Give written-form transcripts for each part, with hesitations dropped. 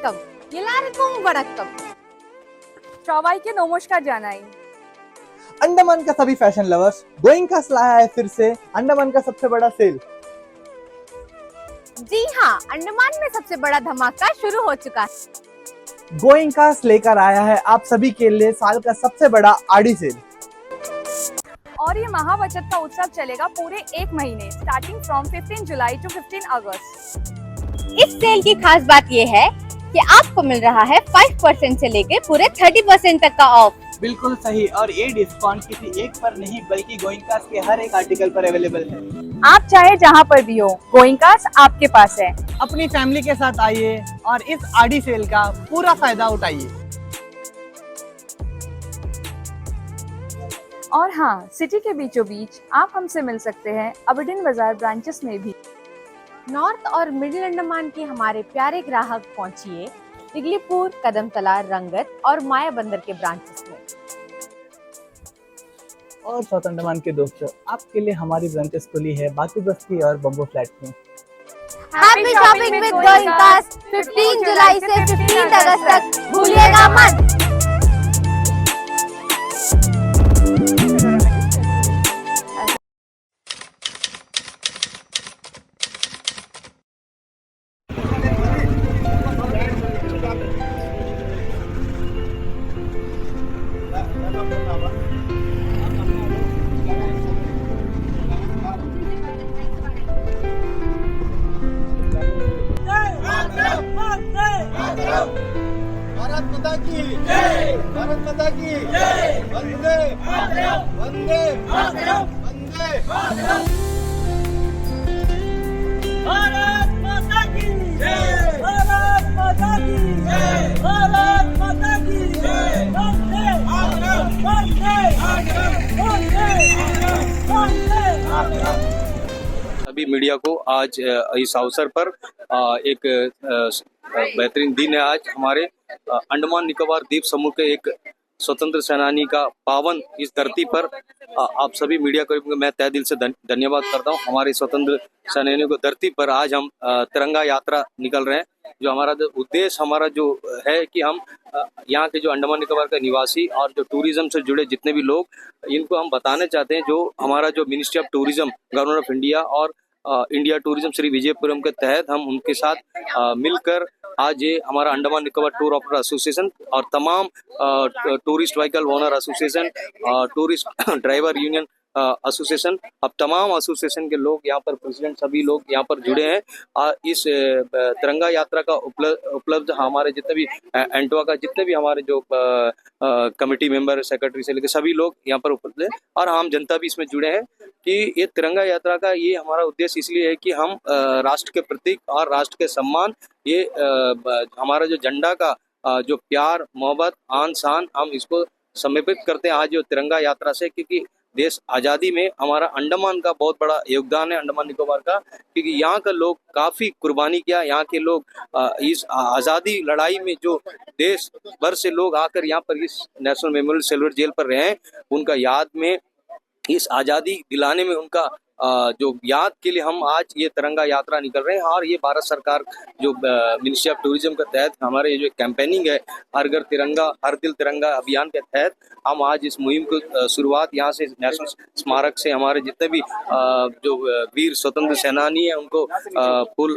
वणक्कम எல்லாருக்கும் வணக்கம் সবাইকে নমস্কার জানাই। अंडमान का सभी फैशन लवर्स, गोइंकास लाया है फिर से अंडमान का सबसे बड़ा सेल। जी हाँ, अंडमान में सबसे बड़ा धमाका शुरू हो चुका है। गोइंकास लेकर आया है आप सभी के लिए साल का सबसे बड़ा आड़ी सेल। और ये महाबचत का उत्सव चलेगा पूरे एक महीने, स्टार्टिंग फ्रॉम 15 जुलाई टू 15 अगस्त। इस सेल की खास बात ये है कि आपको मिल रहा है 5% से लेके पूरे 30% तक का ऑफ। बिल्कुल सही, और ये डिस्काउंट किसी एक पर नहीं बल्कि गोइंकास के हर एक आर्टिकल पर अवेलेबल है। आप चाहे जहाँ पर भी हो, गोइंकास आपके पास है। अपनी फैमिली के साथ आइए और इस आड़ी सेल का पूरा फायदा उठाइए। और हाँ, सिटी के बीचों बीच आप हमसे मिल सकते हैं अबडिन बाजार ब्रांचेस में भी। नॉर्थ और मिडिल अंडमान के हमारे प्यारे ग्राहक पहुंचिए दिगलीपुर, कदमतला, रंगत और माया बंदर के ब्रांचेस में। और साउथ अंडमान के दोस्तों, आपके लिए हमारी ब्रांचेस खुली है बातू बस्ती और बम्बो फ्लैट में। हैप्पी शॉपिंग विद गोइंकास 15 जुलाई से 15 अगस्त तक भूलिएगा मत। भारत माता की जय, भारत माता की जय, वंदे वंदे वंदे भारत माता की जय, भारत माता की जय, भारत माता की जय, वंदे वंदे वंदे। सभी मीडिया को आज इस अवसर पर एक बेहतरीन दिन है। आज हमारे अंडमान निकोबार द्वीप समूह के एक स्वतंत्र सेनानी का पावन इस धरती पर आप सभी मीडिया को मैं तहे दिल से धन्यवाद करता हूं। हमारे स्वतंत्र सेनानियों को धरती पर आज हम तिरंगा यात्रा निकल रहे हैं। जो हमारा उद्देश्य हमारा जो है कि हम यहाँ के जो अंडमान निकोबार के निवासी और जो टूरिज्म से जुड़े जितने भी लोग, इनको हम बताना चाहते हैं। जो हमारा जो ministry of tourism, government of India और इंडिया टूरिज्म श्री विजयपुरम के तहत हम उनके साथ मिलकर आज ये हमारा Andaman Nicobar tour operator association और तमाम tourist vehicle owner association, tourist driver union association, अब तमाम एसोसिएशन के लोग यहाँ पर, प्रेसिडेंट सभी लोग यहाँ पर जुड़े हैं। इस तिरंगा यात्रा का उपलब्ध हमारे जितने भी एंटवा का जितने भी हमारे जो कमेटी मेंबर, सेक्रेटरी से लेकर सभी लोग यहाँ पर उपलब्ध है और आम जनता भी इसमें जुड़े हैं। कि ये तिरंगा यात्रा का ये हमारा उद्देश्य इसलिए है कि हम राष्ट्र के प्रतीक और राष्ट्र के सम्मान, ये हमारा जो झंडा का जो प्यार, मोहब्बत, आन शान, हम इसको समर्पित करते हैं आज जो तिरंगा यात्रा से। क्योंकि देश आज़ादी में हमारा अंडमान का बहुत बड़ा योगदान है, अंडमान निकोबार का, क्योंकि यहाँ का लोग काफ़ी कुर्बानी किया। यहाँ के लोग इस आज़ादी लड़ाई में जो देश भर से लोग आकर यहाँ पर इस नेशनल मेमोरियल सिल्वर जेल पर रहे हैं, उनका याद में, इस आज़ादी दिलाने में उनका जो याद के लिए हम आज ये तिरंगा यात्रा निकल रहे हैं। और ये भारत सरकार जो मिनिस्ट्री ऑफ टूरिज्म के तहत हमारे ये जो कैंपेनिंग है, हर घर तिरंगा हर दिल तिरंगा अभियान के तहत हम आज इस मुहिम को शुरुआत यहाँ से नेशनल स्मारक से हमारे जितने भी जो वीर स्वतंत्र सेनानी हैं उनको फूल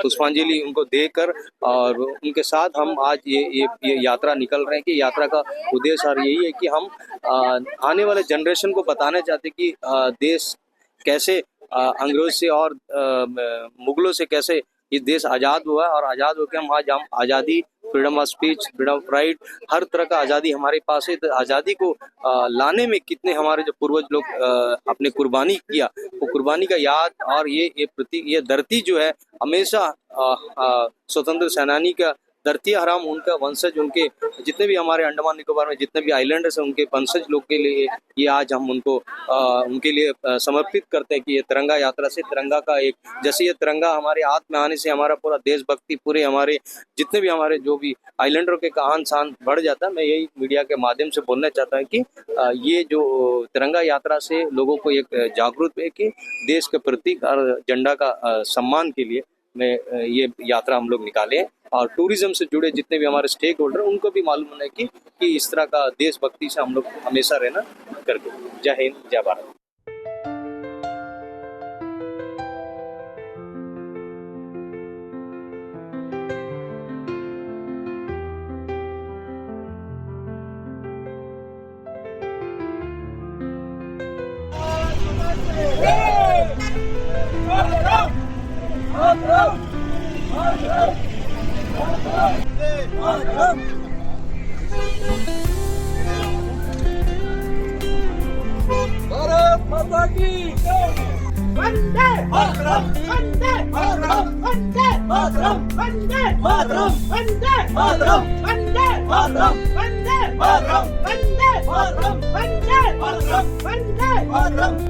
पुष्पांजलि उनको देकर और उनके साथ हम आज ये यात्रा निकल रहे हैं। कि यात्रा का उद्देश्य और यही है कि हम आने वाले जनरेशन को बताना चाहते कि देश कैसे अंग्रेज से और मुगलों से कैसे ये देश आज़ाद हुआ और आज़ाद होकर हम आज हम आज़ादी, freedom of speech, freedom of right, हर तरह का आज़ादी हमारे पास है। तो आज़ादी को लाने में कितने हमारे जो पूर्वज लोग अपने कुर्बानी किया, वो कुर्बानी का याद और ये प्रतीक, ये धरती जो है हमेशा स्वतंत्र सेनानी का धरती हराम, उनका वंशज, उनके जितने भी हमारे अंडमान निकोबार में जितने भी आइलैंडर्स हैं, उनके वंशज लोग के लिए ये आज हम उनको उनके लिए समर्पित करते हैं। कि ये तिरंगा यात्रा से तिरंगा का एक, जैसे ये तिरंगा हमारे हाथ में आने से हमारा पूरा देशभक्ति, पूरे हमारे जितने भी हमारे जो भी आइलैंडरों के आन शान बढ़ जाता है। मैं यही मीडिया के माध्यम से बोलना चाहता हूँ कि ये जो तिरंगा यात्रा से लोगों को एक जागरूक है कि देश के प्रतीक और झंडा का सम्मान के लिए में ये यात्रा हम लोग निकाले। और टूरिज्म से जुड़े जितने भी हमारे स्टेक होल्डर उनको भी मालूम होना है कि इस तरह का देशभक्ति से हम लोग हमेशा रहना करके। जय हिंद, जय भारत। भारत माता की वंदे मातरम, वंदे मातरम, वंदे मातरम, वंदे मातरम, वंदे मातरम, वंदे मातरम, वंदे मातरम, वंदे मातरम, वंदे मातरम, वंदे मातरम।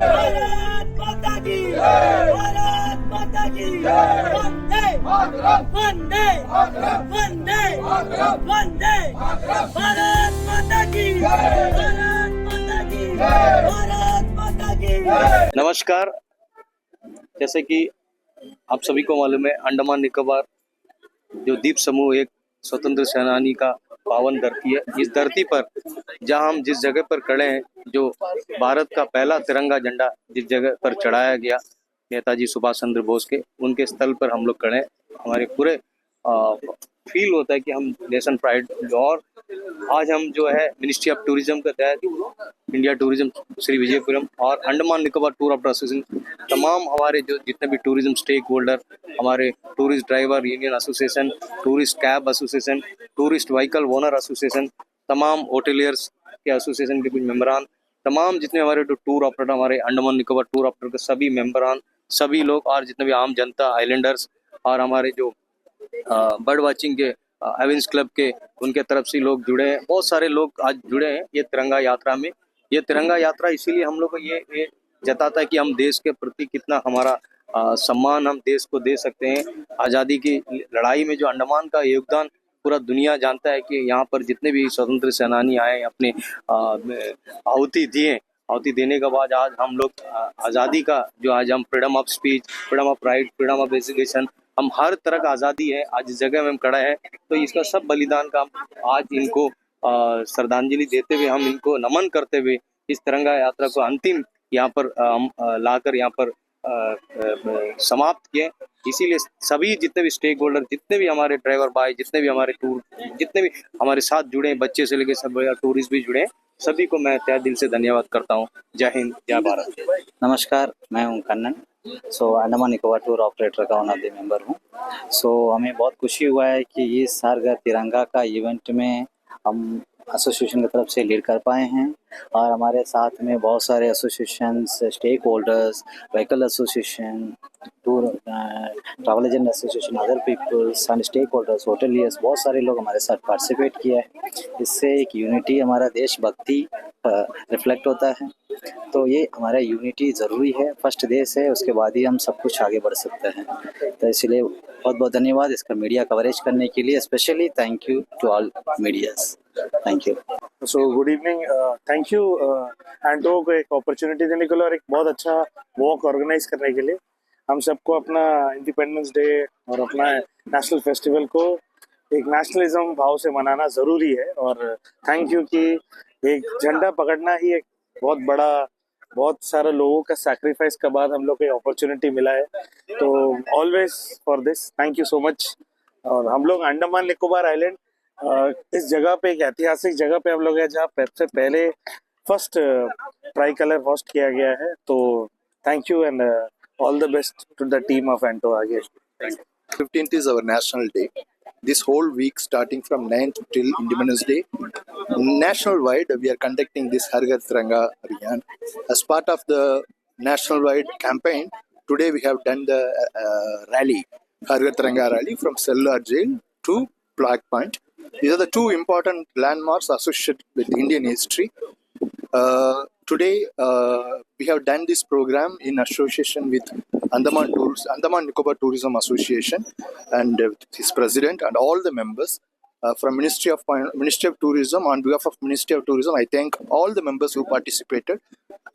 भारत माता की भारत माता की वंदे मातरम, वंदे मातरम, वंदे मातरम, वंदे मातरम। भारत माता की भारत माता की भारत माता की। नमस्कार। जैसे कि आप सभी को मालूम है, अंडमान निकोबार जो द्वीप समूह एक स्वतंत्र सेनानी का पावन धरती है। इस धरती पर जहां हम जिस जगह पर खड़े हैं, जो भारत का पहला तिरंगा झंडा जिस जगह पर चढ़ाया गया नेताजी सुभाष चंद्र बोस के, उनके स्थल पर हम लोग खड़े हैं। हमारे पूरे फील होता है कि हम नेशन प्राइड। और आज हम जो है मिनिस्ट्री ऑफ टूरिज्म के तहत इंडिया टूरिज्म श्री विजयपुरम और Andaman Nicobar tour operator association, तमाम हमारे जो जितने भी टूरिज्म स्टेक होल्डर, हमारे tourist driver union association, tourist cab association, tourist vehicle owner association, तमाम होटेलियर्स के एसोसिएशन के कुछ मेंबरान, तमाम जितने हमारे टूर ऑपरेटर, हमारे अंडमान निकोबार टूर ऑपरेटर के सभी मेंबरान, सभी लोग और जितने भी आम जनता, आइलैंडर्स और हमारे जो बर्ड वाचिंग के एवेंस क्लब के उनके तरफ से लोग जुड़े हैं। बहुत सारे लोग आज जुड़े हैं ये तिरंगा यात्रा में। ये तिरंगा यात्रा इसीलिए हम लोग को ये जताता है कि हम देश के प्रति कितना हमारा सम्मान हम देश को दे सकते हैं। आज़ादी की लड़ाई में जो अंडमान का योगदान पूरा दुनिया जानता है कि यहाँ पर जितने भी स्वतंत्र सेनानी आए अपने आहुति दिए, आहुति देने के बाद आज हम लोग आज़ादी का जो आज हम freedom of speech, freedom of right, freedom of education, हम हर तरह का आज़ादी है आज इस जगह में हम खड़ा है। तो इसका सब बलिदान का आज इनको श्रद्धांजलि देते हुए, हम इनको नमन करते हुए इस तिरंगा यात्रा को अंतिम यहाँ पर हम लाकर यहाँ पर समाप्त किए। इसीलिए सभी जितने भी स्टेक होल्डर, जितने भी हमारे ड्राइवर भाई, जितने भी हमारे टूर, जितने भी हमारे साथ जुड़े हैं, बच्चे से लेकर सब टूरिस्ट भी जुड़े हैं, सभी को मैं तहे दिल से धन्यवाद करता हूँ। जय हिंद, जय भारत। नमस्कार, मैं हूं कन्नन। अंडमान निकोबार टूर ऑपरेटर का वन ऑफ द मेंबर हूं। हमें बहुत खुशी हुआ है कि इस सारगर तिरंगा का इवेंट में हम एसोसिएशन की तरफ से लीड कर पाए हैं और हमारे साथ में बहुत सारे associations, stakeholders, vehicle association, tour travel agent association, other peoples and stakeholders, hoteliers, बहुत सारे लोग हमारे साथ पार्टिसिपेट किया है। इससे एक यूनिटी, हमारा देशभक्ति रिफ्लेक्ट होता है। तो ये हमारा यूनिटी ज़रूरी है। फर्स्ट देश है, उसके बाद ही हम सब कुछ आगे बढ़ सकते हैं। तो इसलिए बहुत बहुत धन्यवाद इसका मीडिया कवरेज करने के लिए। Specially thank you to all medias. Thank you. Good evening, thank you Anto को एक अपॉर्चुनिटी देने के लिए और एक बहुत अच्छा वॉक ऑर्गेनाइज करने के लिए। हम सबको अपना इंडिपेंडेंस डे और अपना नेशनल फेस्टिवल को एक नेशनलिज्म भाव से मनाना ज़रूरी है। और थैंक यू कि एक झंडा पकड़ना ही एक बहुत सारे लोगों का सैक्रिफाइस के बाद हम लोग को अपॉर्चुनिटी मिला है। तो always for this thank you so much. और हम लोग अंडमान निकोबार आइलैंड इस जगह पे, एक ऐतिहासिक जगह पे हम लोग हैं जहाँ सबसे पहले फर्स्ट ट्राई कलर होस्ट किया गया है। तो thank you and all the best to the team of Anto आगे। 15th is our national day. This whole week starting from 9th till Independence Day, national wide we are conducting this Har Ghar Tiranga Abhiyan. As part of the national wide campaign, today we have done the rally, Har Ghar Tiranga rally from Cellular Jail to Flag Point. These are the two important landmarks associated with Indian history. Today we have done this program in association with Andaman Nicobar Tourism Association and his president and all the members from Ministry of Tourism. On behalf of Ministry of Tourism, I thank all the members who participated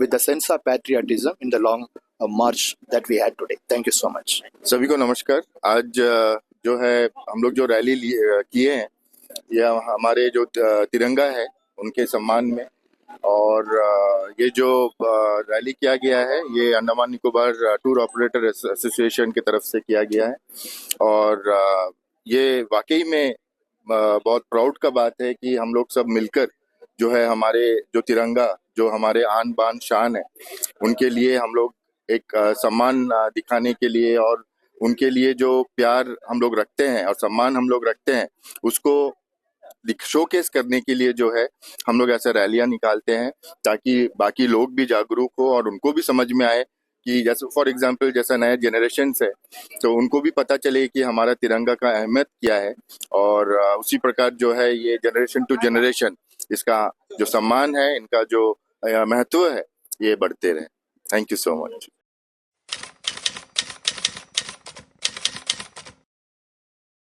with the sense of patriotism in the long march that we had today. Thank you so much. सभी को नमस्कार। आज जो है हम लोग जो rally किए हैं यह हमारे जो तिरंगा है उनके सम्मान में, और ये जो रैली किया गया है ये Andaman Nicobar tour operator association की तरफ से किया गया है। और ये वाकई में बहुत प्राउड का बात है कि हम लोग सब मिलकर जो है हमारे जो तिरंगा, जो हमारे आन बान शान है, उनके लिए हम लोग एक सम्मान दिखाने के लिए और उनके लिए जो प्यार हम लोग रखते हैं और सम्मान हम लोग रखते हैं उसको शोकेस करने के लिए जो है हम लोग ऐसे रैलियां निकालते हैं ताकि बाकी लोग भी जागरूक हो और उनको भी समझ में आए कि जैसे फॉर एग्जांपल जैसा नए जनरेशन है तो उनको भी पता चले कि हमारा तिरंगा का अहमियत क्या है। और उसी प्रकार जो है ये जनरेशन टू जनरेशन इसका जो सम्मान है, इनका जो महत्व है, ये बढ़ते रहे। Thank you so much.